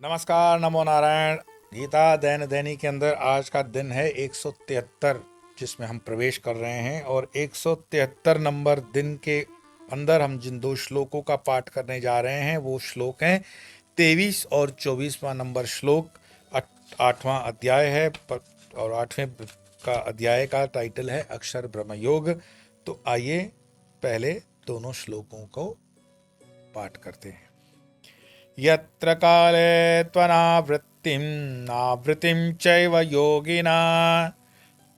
नमस्कार, नमो नारायण। गीता दैन दैनी के अंदर आज का दिन है 173, जिसमें हम प्रवेश कर रहे हैं। और 173 नंबर दिन के अंदर हम जिन दो श्लोकों का पाठ करने जा रहे हैं वो श्लोक हैं 23 और 24वां नंबर श्लोक। 8वां अध्याय है और 8वें का अध्याय का टाइटल है अक्षर ब्रह्म योग। तो आइए पहले दोनों श्लोकों को पाठ करते हैं। यत्र काले त्वनावृत्तिं नावृत्तिं चैव योगिना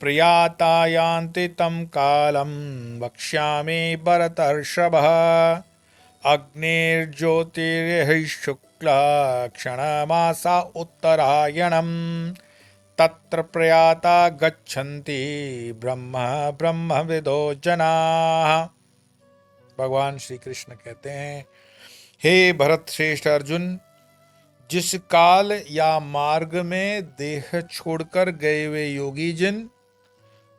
प्रयाता यान्ति तं कालं वक्ष्यामि भरतर्षभः। अग्निर्ज्योतिर्हि शुक्लः क्षणमासा उत्तरायणम् तत्र प्रयाता गच्छन्ति ब्रह्म ब्रह्मविदो जनाः। भगवान श्री कृष्ण कहते हैं, हे भरत श्रेष्ठ अर्जुन, जिस काल या मार्ग में देह छोड़कर गए हुए योगी जिन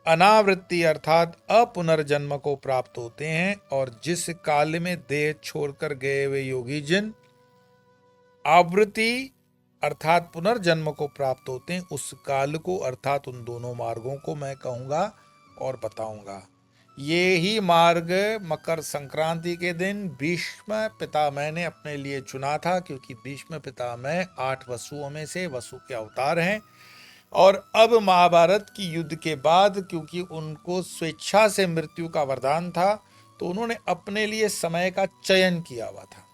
अनावृत्ति अर्थात अपुनर्जन्म को प्राप्त होते हैं, और जिस काल में देह छोड़कर गए हुए योगी जिन आवृत्ति अर्थात पुनर्जन्म को प्राप्त होते हैं, उस काल को अर्थात उन दोनों मार्गों को मैं कहूंगा और बताऊंगा। ये ही मार्ग मकर संक्रांति के दिन भीष्म पितामह ने अपने लिए चुना था, क्योंकि भीष्म पितामह 8 वसुओं में से वसु के अवतार हैं। और अब महाभारत की युद्ध के बाद, क्योंकि उनको स्वेच्छा से मृत्यु का वरदान था, तो उन्होंने अपने लिए समय का चयन किया हुआ था।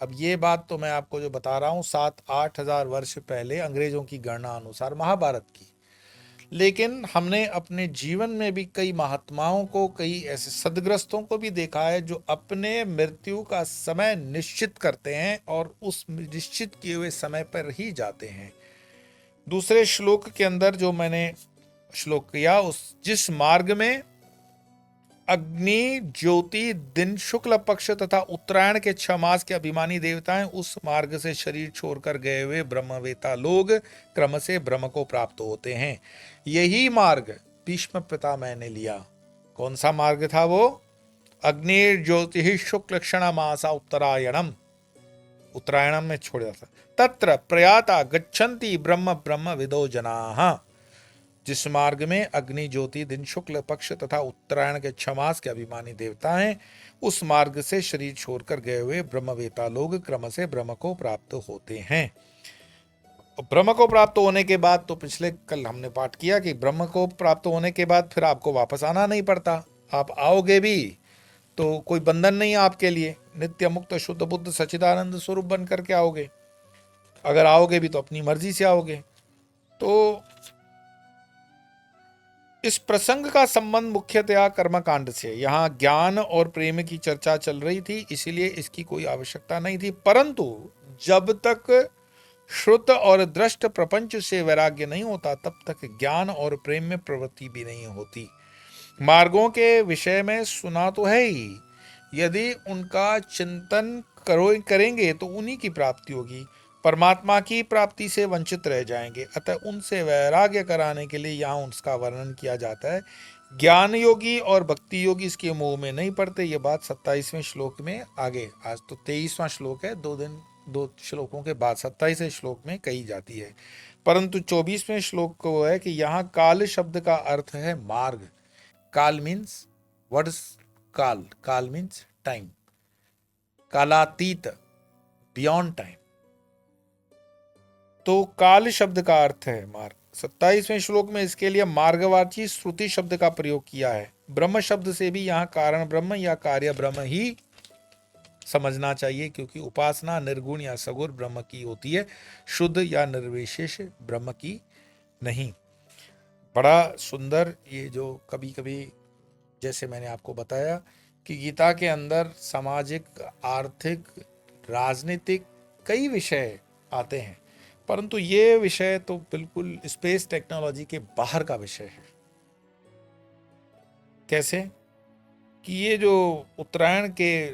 अब ये बात तो मैं आपको जो बता रहा हूँ 7-8 हजार वर्ष पहले अंग्रेजों की गणना अनुसार महाभारत की। लेकिन हमने अपने जीवन में भी कई महात्माओं को, कई ऐसे सदग्रस्तों को भी देखा है जो अपने मृत्यु का समय निश्चित करते हैं और उस निश्चित किए हुए समय पर ही जाते हैं। दूसरे श्लोक के अंदर जो मैंने श्लोक किया, उस जिस मार्ग में अग्नि ज्योति दिन शुक्ल पक्ष तथा उत्तरायण के 6 मास के अभिमानी देवताएं उस मार्ग से शरीर छोड़कर गए हुए ब्रह्मवेता लोग क्रम से ब्रह्म को प्राप्त होते हैं। यही मार्ग भीष्म पितामह ने लिया। कौन सा मार्ग था वो? अग्नि ज्योति शुक्ल क्षण मासा उत्तरायणम, उत्तरायणम में छोड़ा था। तत्र प्रयाता गच्छन्ति ब्रह्म ब्रह्म विदो जनाः। जिस मार्ग में अग्नि ज्योति दिन शुक्ल पक्ष तथा उत्तरायण के 6 मास के अभिमानी देवता हैं, उस मार्ग से शरीर छोड़कर गए हुए ब्रह्मवेता लोग क्रम से ब्रह्म को प्राप्त होते हैं। ब्रह्म को प्राप्त होने के बाद, तो पिछले कल हमने पाठ किया कि ब्रह्म को प्राप्त होने के बाद फिर आपको वापस आना नहीं पड़ता। आप आओगे भी तो कोई बंधन नहीं है आपके लिए, नित्य मुक्त शुद्ध बुद्ध सच्चिदानंद स्वरूप बन करके आओगे। अगर आओगे भी तो अपनी मर्जी से आओगे। तो इस प्रसंग का संबंध मुख्यतया कर्मकांड से, यहाँ ज्ञान और प्रेम की चर्चा चल रही थी, इसीलिए इसकी कोई आवश्यकता नहीं थी। परंतु जब तक श्रुत और दृष्ट प्रपंच से वैराग्य नहीं होता, तब तक ज्ञान और प्रेम में प्रवृत्ति भी नहीं होती। मार्गों के विषय में सुना तो है ही, यदि उनका चिंतन करेंगे तो उन्हीं की प्राप्ति होगी। परमात्मा की प्राप्ति से वंचित रह जाएंगे। अतः उनसे वैराग्य कराने के लिए यहाँ उसका वर्णन किया जाता है। ज्ञान योगी और भक्ति योगी इसके मोह में नहीं पड़ते। ये बात 27वें श्लोक में आगे, आज तो 23वां श्लोक है, 2 श्लोकों के बाद 27वें श्लोक में कही जाती है। परंतु 24वें श्लोक को है कि यहाँ काल शब्द का अर्थ है मार्ग। काल मीन्स व्हाट इज काल? काल मीन्स टाइम, कालातीत, बियॉन्ड टाइम। तो काल शब्द का अर्थ है मार्ग। 27वें श्लोक में इसके लिए मार्गवाची श्रुति शब्द का प्रयोग किया है। ब्रह्म शब्द से भी यहाँ कारण ब्रह्म या कार्य ब्रह्म ही समझना चाहिए, क्योंकि उपासना निर्गुण या सगुण ब्रह्म की होती है, शुद्ध या निर्विशेष ब्रह्म की नहीं। बड़ा सुंदर ये जो कभी कभी, जैसे मैंने आपको बताया कि गीता के अंदर सामाजिक, आर्थिक, राजनीतिक कई विषय आते हैं, परंतु ये विषय तो बिल्कुल स्पेस टेक्नोलॉजी के बाहर का विषय है। कैसे कि ये जो उत्तरायण के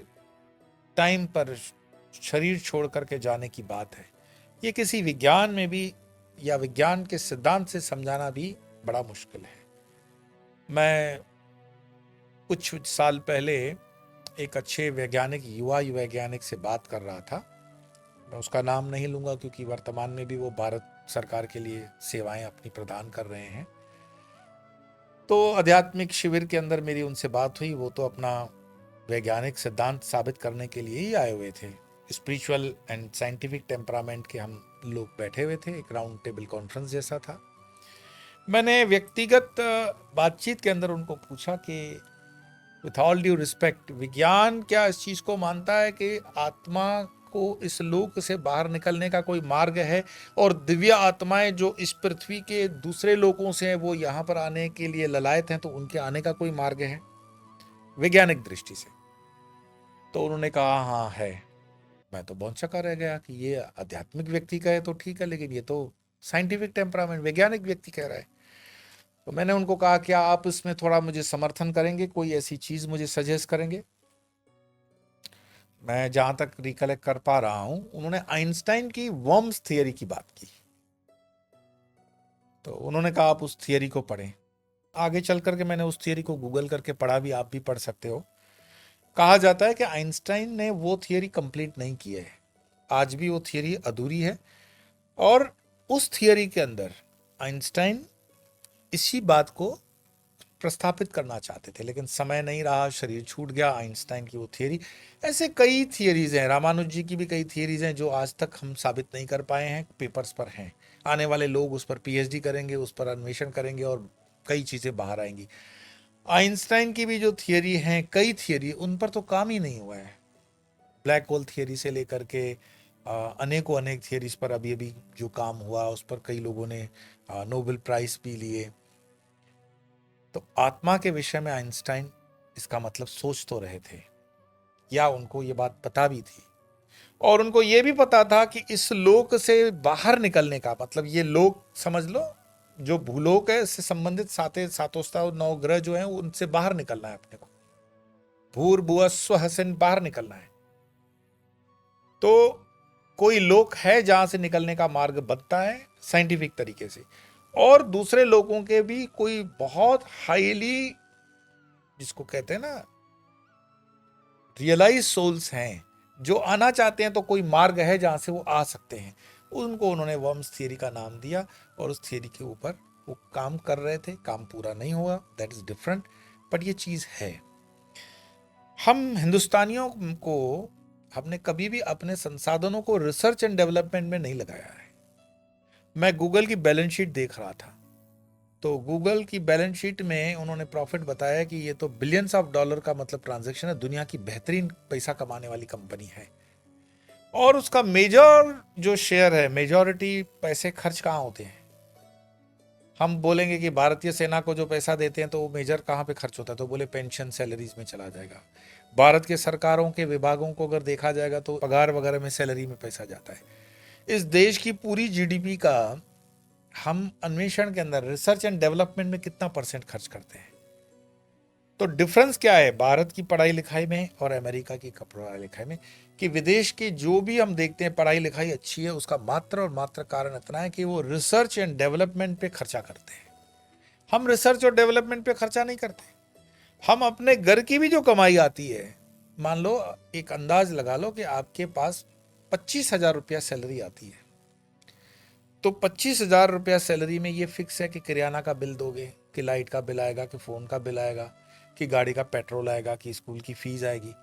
टाइम पर शरीर छोड़ करके जाने की बात है, ये किसी विज्ञान में भी या विज्ञान के सिद्धांत से समझाना भी बड़ा मुश्किल है। मैं कुछ साल पहले एक अच्छे वैज्ञानिक, युवा वैज्ञानिक से बात कर रहा था। मैं उसका नाम नहीं लूँगा क्योंकि वर्तमान में भी वो भारत सरकार के लिए सेवाएं अपनी प्रदान कर रहे हैं। तो आध्यात्मिक शिविर के अंदर मेरी उनसे बात हुई। वो तो अपना वैज्ञानिक सिद्धांत साबित करने के लिए ही आए हुए थे। स्पिरिचुअल एंड साइंटिफिक टेम्परामेंट के हम लोग बैठे हुए थे, एक राउंड टेबल कॉन्फ्रेंस जैसा था। मैंने व्यक्तिगत बातचीत के अंदर उनको पूछा कि विथ ऑल ड्यू रिस्पेक्ट, विज्ञान क्या इस चीज को मानता है कि आत्मा को इस लोक से बाहर निकलने का कोई मार्ग है, और दिव्य आत्माएं जो इस पृथ्वी के दूसरे लोकों से हैं वो यहाँ पर आने के लिए ललायत हैं, तो उनके आने का कोई मार्ग है वैज्ञानिक दृष्टि से? तो उन्होंने कहा हाँ है। मैं तो बहुत चक्कर रह गया कि ये आध्यात्मिक व्यक्ति का है तो ठीक है, लेकिन ये तो साइंटिफिक टेम्परामेंट वैज्ञानिक व्यक्ति कह रहा है। तो मैंने उनको कहा क्या आप इसमें थोड़ा मुझे समर्थन करेंगे, कोई ऐसी चीज मुझे सजेस्ट करेंगे? मैं जहां तक रिकलेक्ट कर पा रहा हूं, उन्होंने आइंस्टाइन की वर्म्स थियरी की बात की। तो उन्होंने कहा आप उस थियरी को पढ़ें। आगे चल करके मैंने उस थियरी को गूगल करके पढ़ा भी, आप भी पढ़ सकते हो। कहा जाता है कि आइंस्टाइन ने वो थियरी कंप्लीट नहीं की है, आज भी वो थियरी अधूरी है। और उस थियरी के अंदर आइंस्टाइन इसी बात को प्रस्थापित करना चाहते थे, लेकिन समय नहीं रहा, शरीर छूट गया। आइंस्टाइन की वो थियरी, ऐसे कई थियरीज हैं, रामानुज जी की भी कई थियरीज हैं जो आज तक हम साबित नहीं कर पाए हैं, पेपर्स पर हैं। आने वाले लोग उस पर पीएचडी करेंगे, उस पर अन्वेषण करेंगे और कई चीज़ें बाहर आएंगी। आइंस्टाइन की भी जो थियरी हैं, कई थियरी, उन पर तो काम ही नहीं हुआ है। ब्लैक होल थियरी से लेकर के अनेकों अनेक थियरीज पर अभी अभी जो काम हुआ, उस पर कई लोगों ने नोबेल प्राइज भी लिए। तो आत्मा के विषय में आइंस्टाइन इसका मतलब सोच तो रहे थे, या उनको ये बात पता भी थी, और उनको ये भी पता था कि इस लोक से बाहर निकलने का मतलब, ये लोक समझ लो जो भूलोक है, इससे संबंधित सातों नौ ग्रह जो हैं, उनसे बाहर निकलना है अपने को, भूर्भुवस्सुवः से बाहर निकलना है। तो कोई लोक है जहां से निकलने का मार्ग बनता है साइंटिफिक तरीके से, और दूसरे लोगों के भी कोई बहुत हाईली, जिसको कहते हैं ना, रियलाइज सोल्स हैं जो आना चाहते हैं, तो कोई मार्ग है जहां से वो आ सकते हैं। उनको उन्होंने वर्म्स थियरी का नाम दिया, और उस थियरी के ऊपर वो काम कर रहे थे। काम पूरा नहीं हुआ, दैट इज डिफरेंट, बट ये चीज है। हम हिंदुस्तानियों को, हमने कभी भी अपने संसाधनों को रिसर्च एंड डेवलपमेंट में नहीं लगाया है। मैं गूगल की बैलेंस शीट देख रहा था, तो गूगल की बैलेंस शीट में उन्होंने प्रॉफिट बताया कि ये तो बिलियंस ऑफ डॉलर का मतलब ट्रांजैक्शन है, दुनिया की बेहतरीन पैसा कमाने वाली कंपनी है। और उसका मेजर जो शेयर है, मेजॉरिटी पैसे खर्च कहाँ होते हैं? हम बोलेंगे कि भारतीय सेना को जो पैसा देते हैं तो वो मेजर कहाँ पे खर्च होता है, तो बोले पेंशन सैलरीज में चला जाएगा। भारत के सरकारों के विभागों को अगर देखा जाएगा तो पगार वगैरह में, सैलरी में पैसा जाता है। इस देश की पूरी जीडीपी का हम अन्वेषण के अंदर, रिसर्च एंड डेवलपमेंट में कितना परसेंट खर्च करते हैं? तो डिफरेंस क्या है भारत की पढ़ाई लिखाई में और अमेरिका की पढ़ाई लिखाई में? कि विदेश की जो भी हम देखते हैं पढ़ाई लिखाई अच्छी है, उसका मात्र और मात्र कारण इतना है कि वो रिसर्च एंड डेवलपमेंट पे खर्चा करते हैं। हम रिसर्च और डेवलपमेंट पे खर्चा नहीं करते। हम अपने घर की भी जो कमाई आती है, मान लो, एक अंदाज लगा लो कि आपके पास 25,000 रुपया सैलरी आती है, तो 25,000 रुपया सैलरी में ये फिक्स है कि किराना का बिल दोगे, कि लाइट का बिल आएगा, कि फोन का बिल आएगा, कि गाड़ी का पेट्रोल आएगा, कि स्कूल की फीस आएगी।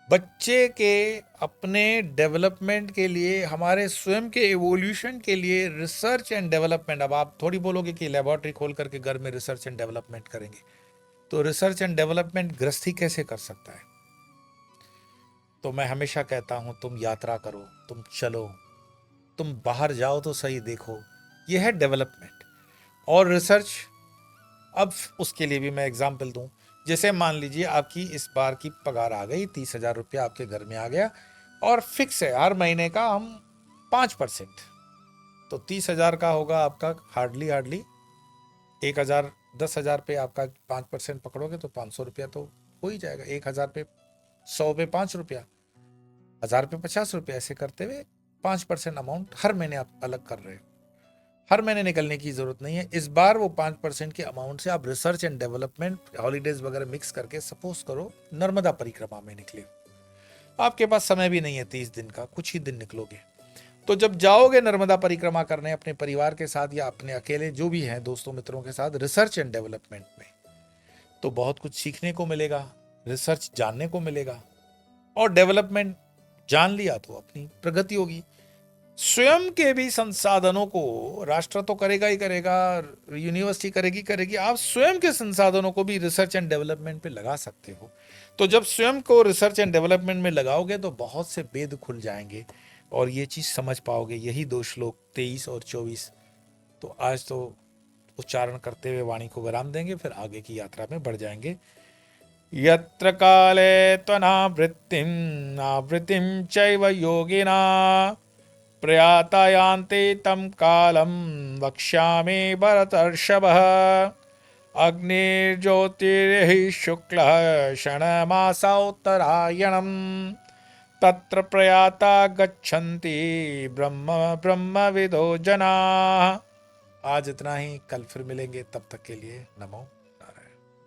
बच्चे के अपने डेवलपमेंट के लिए, हमारे स्वयं के एवोल्यूशन के लिए रिसर्च एंड डेवलपमेंट। अब आप थोड़ी बोलोगे कि लेबोरेटरी खोल करके घर में रिसर्च एंड डेवलपमेंट करेंगे, तो रिसर्च एंड डेवलपमेंट गृहस्थी कैसे कर सकता है? तो मैं हमेशा कहता हूं, तुम यात्रा करो, तुम चलो, तुम बाहर जाओ तो सही, देखो, यह है डेवलपमेंट और रिसर्च। अब उसके लिए भी मैं एग्जाम्पल दूं, जैसे मान लीजिए आपकी इस बार की पगार आ गई, 30,000 रुपया आपके घर में आ गया, और फिक्स है हर महीने का हम 5%, तो 30,000 का होगा आपका हार्डली 1,000, 10,000 पे आपका 5% पकड़ोगे तो 500 रुपया तो हो ही जाएगा। 1,000 पे 100 पे 5 रुपया, 1,000 पे 50 रुपया, ऐसे करते हुए 5% अमाउंट हर महीने आप अलग कर रहे हो। हर महीने निकलने की जरूरत नहीं है। इस बार वो 5% के अमाउंट से आप रिसर्च एंड डेवलपमेंट, हॉलीडेज वगैरह मिक्स करके, सपोज करो नर्मदा परिक्रमा में निकले, आपके पास समय भी नहीं है 30 दिन का, कुछ ही दिन निकलोगे। तो जब जाओगे नर्मदा परिक्रमा करने अपने परिवार के साथ या अपने अकेले जो भी हैं दोस्तों मित्रों के साथ रिसर्च एंड डेवलपमेंट में, तो बहुत कुछ सीखने को मिलेगा, रिसर्च जानने को मिलेगा, और डेवलपमेंट जान लिया तो अपनी प्रगति होगी। स्वयं के भी संसाधनों को राष्ट्र तो करेगा ही करेगा, यूनिवर्सिटी करेगी, आप स्वयं के संसाधनों को भी रिसर्च एंड डेवलपमेंट पे लगा सकते हो। तो जब स्वयं को रिसर्च एंड डेवलपमेंट में लगाओगे तो बहुत से भेद खुल जाएंगे और ये चीज समझ पाओगे। यही 2 श्लोक 23 और 24। तो आज तो उच्चारण करते हुए वाणी को विराम देंगे, फिर आगे की यात्रा में बढ़ जाएंगे। यत्र काले त्वनावृत्तिं नावृत्तिं चैव योगिना प्रयाता यान्ति तं कालं वक्ष्यामि भरतर्षभः। अग्निर्ज्योतिर्हि शुक्लः षण्मासा उत्तरायणम् तत्र प्रयाता गच्छन्ति ब्रह्म ब्रह्मविदो जनाः। आज इतना ही, कल फिर मिलेंगे, तब तक के लिए नमो।